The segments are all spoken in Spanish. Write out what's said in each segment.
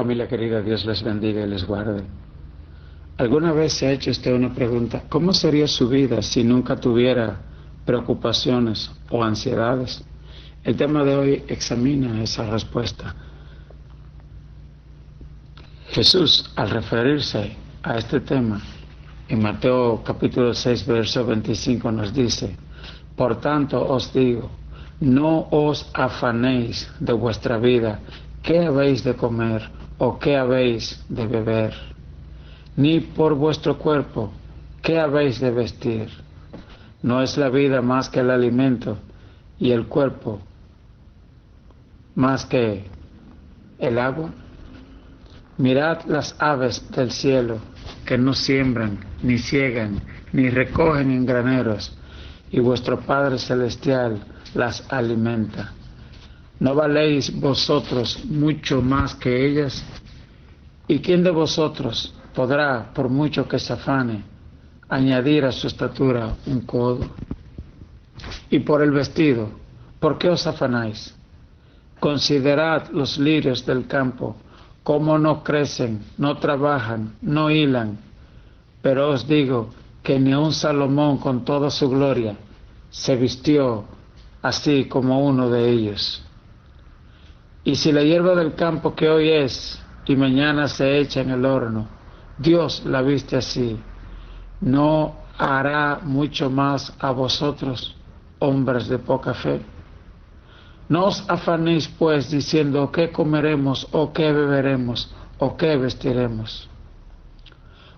Familia querida, Dios les bendiga y les guarde. ¿Alguna vez se ha hecho usted una pregunta? ¿Cómo sería su vida si nunca tuviera preocupaciones o ansiedades? El tema de hoy examina esa respuesta. Jesús, al referirse a este tema, en Mateo capítulo 6, verso 25 nos dice: por tanto os digo, no os afanéis de vuestra vida, qué habéis de comer o qué habéis de beber, ni por vuestro cuerpo, qué habéis de vestir. ¿No es la vida más que el alimento y el cuerpo más que el agua? Mirad las aves del cielo, que no siembran, ni ciegan, ni recogen en graneros, y vuestro Padre Celestial las alimenta. ¿No valéis vosotros mucho más que ellas? ¿Y quién de vosotros podrá, por mucho que se afane, añadir a su estatura un codo? Y por el vestido, ¿por qué os afanáis? Considerad los lirios del campo, cómo no crecen, no trabajan, no hilan. Pero os digo que ni aun Salomón con toda su gloria se vistió así como uno de ellos. Y si la hierba del campo que hoy es y mañana se echa en el horno, Dios la viste así, ¿no hará mucho más a vosotros, hombres de poca fe? No os afanéis pues diciendo qué comeremos o qué beberemos o qué vestiremos,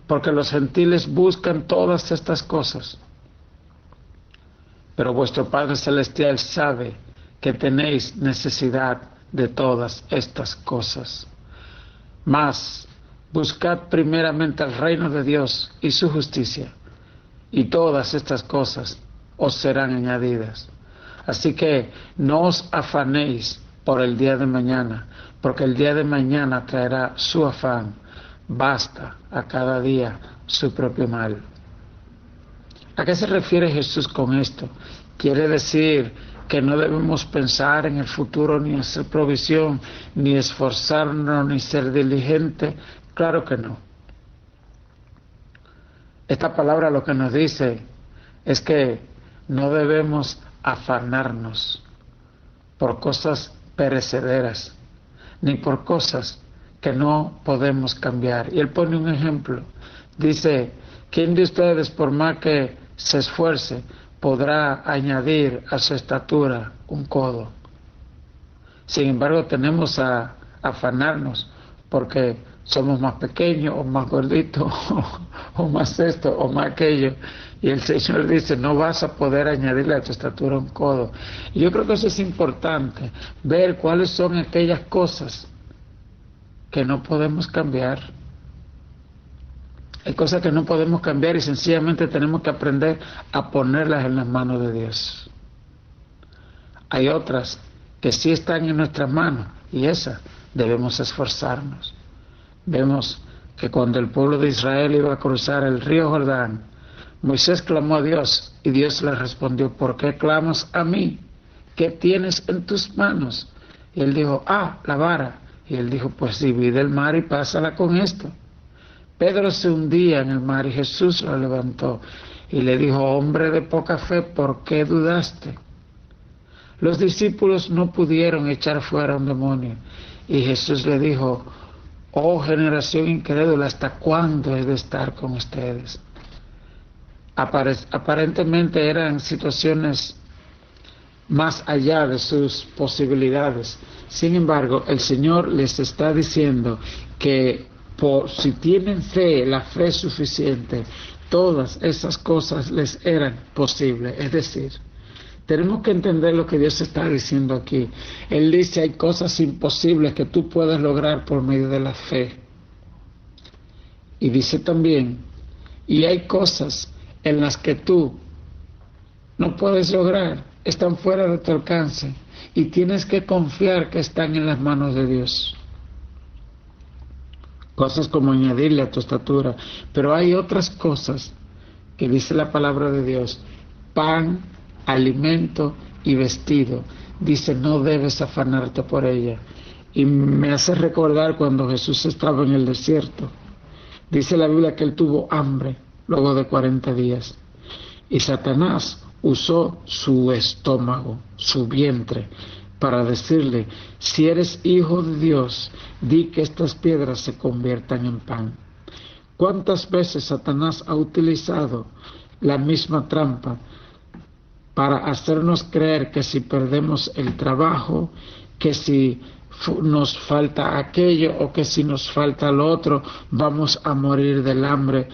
porque los gentiles buscan todas estas cosas, pero vuestro Padre Celestial sabe que tenéis necesidad de todas estas cosas. Mas buscad primeramente el reino de Dios y su justicia, y todas estas cosas os serán añadidas. Así que no os afanéis por el día de mañana, porque el día de mañana traerá su afán. Basta a cada día su propio mal. ¿A qué se refiere Jesús con esto? ¿Quiere decir que no debemos pensar en el futuro, ni hacer provisión, ni esforzarnos, ni ser diligentes? Claro que no. Esta palabra lo que nos dice es que no debemos afanarnos por cosas perecederas, ni por cosas que no podemos cambiar. Y él pone un ejemplo. Dice: ¿quién de ustedes, por más que se esfuerce, podrá añadir a su estatura un codo? Sin embargo, tenemos a afanarnos porque somos más pequeños o más gorditos o más esto o más aquello, y el Señor dice: no vas a poder añadirle a tu estatura un codo. Y yo creo que eso es importante, ver cuáles son aquellas cosas que no podemos cambiar. Hay cosas que no podemos cambiar y sencillamente tenemos que aprender a ponerlas en las manos de Dios. Hay otras que sí están en nuestras manos y esas debemos esforzarnos. Vemos que cuando el pueblo de Israel iba a cruzar el río Jordán, Moisés clamó a Dios y Dios le respondió: ¿por qué clamas a mí? ¿Qué tienes en tus manos? Y él dijo: la vara. Y él dijo: pues divide el mar y pásala con esto. Pedro se hundía en el mar y Jesús lo levantó y le dijo: hombre de poca fe, ¿por qué dudaste? Los discípulos no pudieron echar fuera un demonio y Jesús le dijo: oh generación incrédula, ¿hasta cuándo he de estar con ustedes? Aparentemente eran situaciones más allá de sus posibilidades. Sin embargo, el Señor les está diciendo que si tienen fe, la fe suficiente, todas esas cosas les eran posibles. Es decir, tenemos que entender lo que Dios está diciendo aquí. Él dice: hay cosas imposibles que tú puedes lograr por medio de la fe. Y dice también: y hay cosas en las que tú no puedes lograr, están fuera de tu alcance, y tienes que confiar que están en las manos de Dios. Cosas como añadirle a tu estatura. Pero hay otras cosas que dice la palabra de Dios: pan, alimento y vestido. Dice: no debes afanarte por ella. Y me hace recordar cuando Jesús estaba en el desierto. Dice la Biblia que él tuvo hambre luego de 40 días. Y Satanás usó su estómago, su vientre, para decirle: si eres hijo de Dios, di que estas piedras se conviertan en pan. ¿Cuántas veces Satanás ha utilizado la misma trampa para hacernos creer que si perdemos el trabajo, que si nos falta aquello o que si nos falta lo otro, vamos a morir del hambre?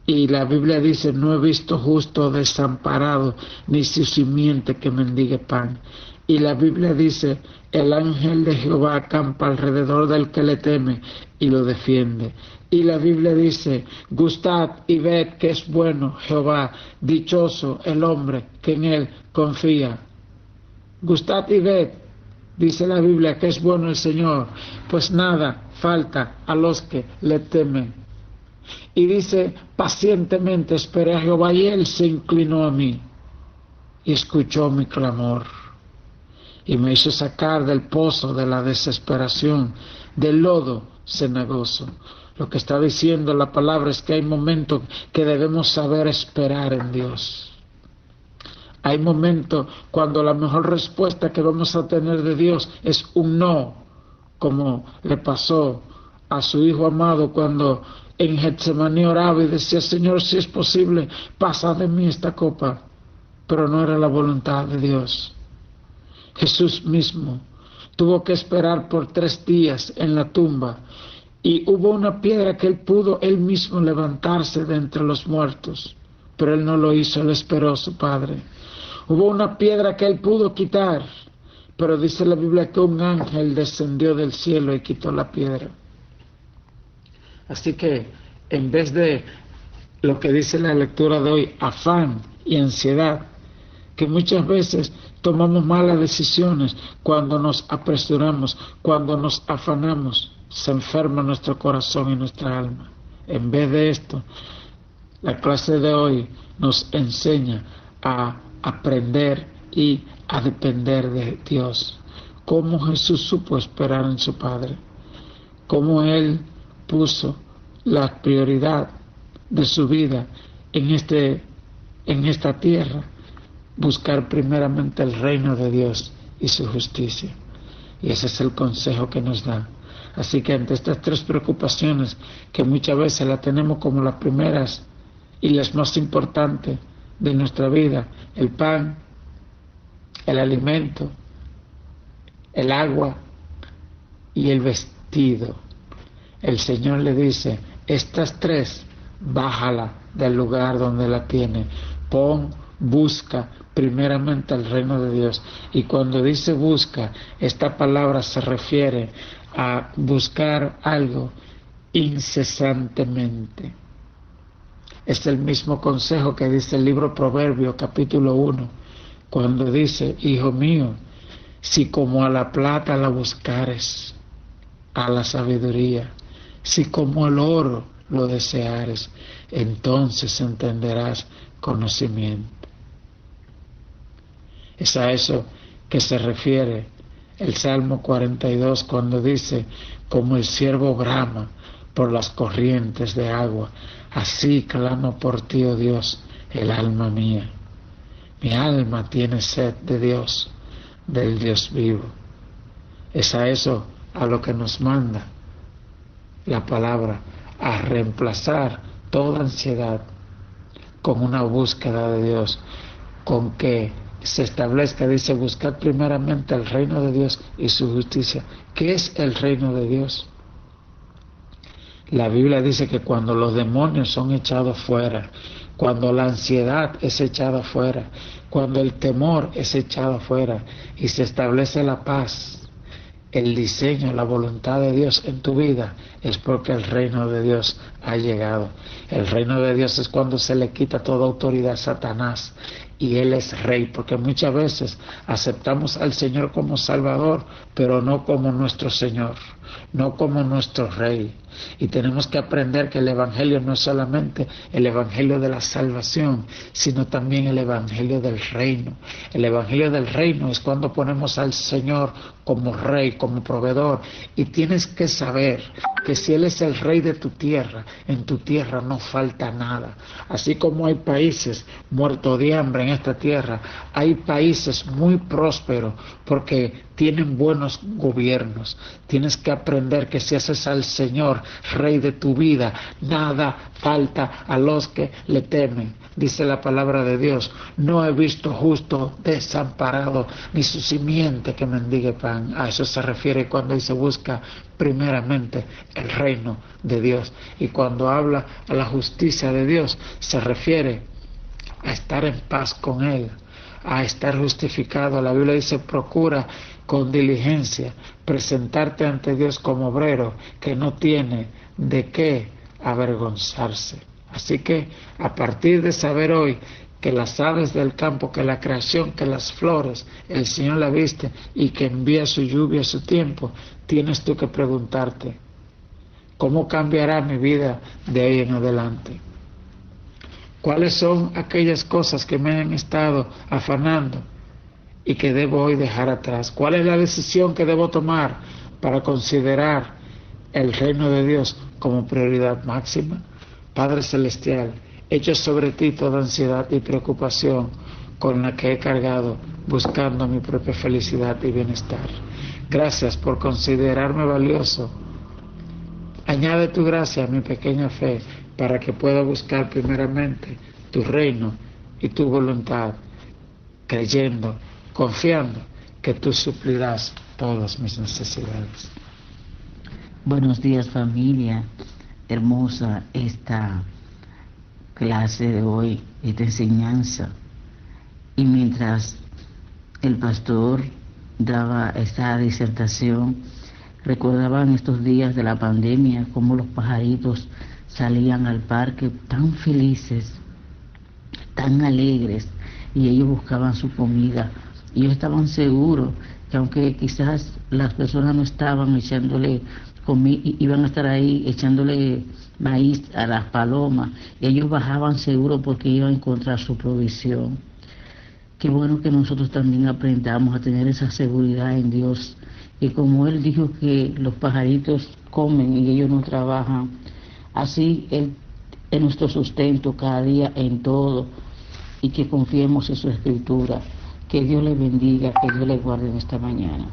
Y la Biblia dice: no he visto justo desamparado, ni su simiente que mendigue pan. Y la Biblia dice: el ángel de Jehová acampa alrededor del que le teme y lo defiende. Y la Biblia dice: gustad y ved que es bueno Jehová, dichoso el hombre que en él confía. Gustad y ved, dice la Biblia, que es bueno el Señor, pues nada falta a los que le temen. Y dice: pacientemente esperé a Jehová, y él se inclinó a mí y escuchó mi clamor, y me hizo sacar del pozo de la desesperación, del lodo cenagoso. Lo que está diciendo la palabra es que hay momentos que debemos saber esperar en Dios. Hay momentos cuando la mejor respuesta que vamos a tener de Dios es un no, como le pasó a su hijo amado cuando en Getsemaní oraba y decía: Señor, si es posible, pasa de mí esta copa. Pero no era la voluntad de Dios. Jesús mismo tuvo que esperar por 3 días en la tumba, y hubo una piedra que él pudo él mismo levantarse de entre los muertos, pero él no lo hizo, él esperó a su Padre. Hubo una piedra que él pudo quitar, pero dice la Biblia que un ángel descendió del cielo y quitó la piedra. Así que en vez de lo que dice la lectura de hoy, afán y ansiedad, que muchas veces tomamos malas decisiones cuando nos apresuramos, cuando nos afanamos, se enferma nuestro corazón y nuestra alma. En vez de esto, la clase de hoy nos enseña a aprender y a depender de Dios. Cómo Jesús supo esperar en su Padre, cómo Él puso la prioridad de su vida en esta tierra, buscar primeramente el reino de Dios y su justicia. Y ese es el consejo que nos da. Así que ante estas 3 preocupaciones, que muchas veces las tenemos como las primeras y las más importantes de nuestra vida: el pan, el alimento, el agua y el vestido, el Señor le dice: estas 3, bájala del lugar donde la tiene, busca primeramente el reino de Dios. Y cuando dice busca, esta palabra se refiere a buscar algo incesantemente. Es el mismo consejo que dice el libro Proverbios capítulo 1, cuando dice: hijo mío, si como a la plata la buscares, a la sabiduría, si como el oro lo deseares, entonces entenderás conocimiento. Es a eso que se refiere el Salmo 42 cuando dice: como el ciervo brama por las corrientes de agua, así clamo por ti, oh Dios, el alma mía. Mi alma tiene sed de Dios, del Dios vivo. Es a eso a lo que nos manda la palabra, a reemplazar toda ansiedad con una búsqueda de Dios, con que se establezca, dice: buscar primeramente el reino de Dios y su justicia. ¿Qué es el reino de Dios? La Biblia dice que cuando los demonios son echados fuera, cuando la ansiedad es echada fuera, cuando el temor es echado fuera y se establece la paz, el diseño, la voluntad de Dios en tu vida, es porque el reino de Dios ha llegado. El reino de Dios es cuando se le quita toda autoridad a Satanás y Él es rey, porque muchas veces aceptamos al Señor como Salvador, pero no como nuestro Señor. no como nuestro Rey. Y tenemos que aprender que el Evangelio no es solamente el Evangelio de la salvación, sino también el Evangelio del reino. El Evangelio del reino es cuando ponemos al Señor como Rey, como proveedor. Y tienes que saber que si Él es el Rey de tu tierra, en tu tierra no falta nada. Así como hay países muertos de hambre en esta tierra, hay países muy prósperos porque tienen buenos gobiernos. Tienes que aprender que si haces al Señor Rey de tu vida, nada falta a los que le temen. Dice la palabra de Dios: no he visto justo desamparado, ni su simiente que mendigue pan. A eso se refiere cuando dice busca primeramente el reino de Dios. Y cuando habla a la justicia de Dios, se refiere a estar en paz con Él, a estar justificado. La Biblia dice: procura con diligencia presentarte ante Dios como obrero que no tiene de qué avergonzarse. Así que a partir de saber hoy que las aves del campo, que la creación, que las flores, el Señor la viste y que envía su lluvia a su tiempo, tienes tú que preguntarte: ¿cómo cambiará mi vida de ahí en adelante? ¿Cuáles son aquellas cosas que me han estado afanando y que debo hoy dejar atrás? ¿Cuál es la decisión que debo tomar para considerar el reino de Dios como prioridad máxima? Padre Celestial, echo sobre ti toda ansiedad y preocupación con la que he cargado buscando mi propia felicidad y bienestar. Gracias por considerarme valioso. Añade tu gracia a mi pequeña fe para que pueda buscar primeramente tu reino y tu voluntad, creyendo, confiando que tú suplirás todas mis necesidades. Buenos días, familia. Hermosa esta clase de hoy, esta enseñanza. Y mientras el pastor daba esta disertación, recordaban estos días de la pandemia cómo los pajaritos salían al parque tan felices, tan alegres, y ellos buscaban su comida. Y ellos estaban seguros que aunque quizás las personas no estaban echándole iban a estar ahí echándole maíz a las palomas, y ellos bajaban seguros porque iban a encontrar su provisión. Qué bueno que nosotros también aprendamos a tener esa seguridad en Dios, y como Él dijo que los pajaritos comen y ellos no trabajan, así Él es nuestro sustento cada día en todo, y que confiemos en su Escritura. Que Dios les bendiga, que Dios les guarde en esta mañana.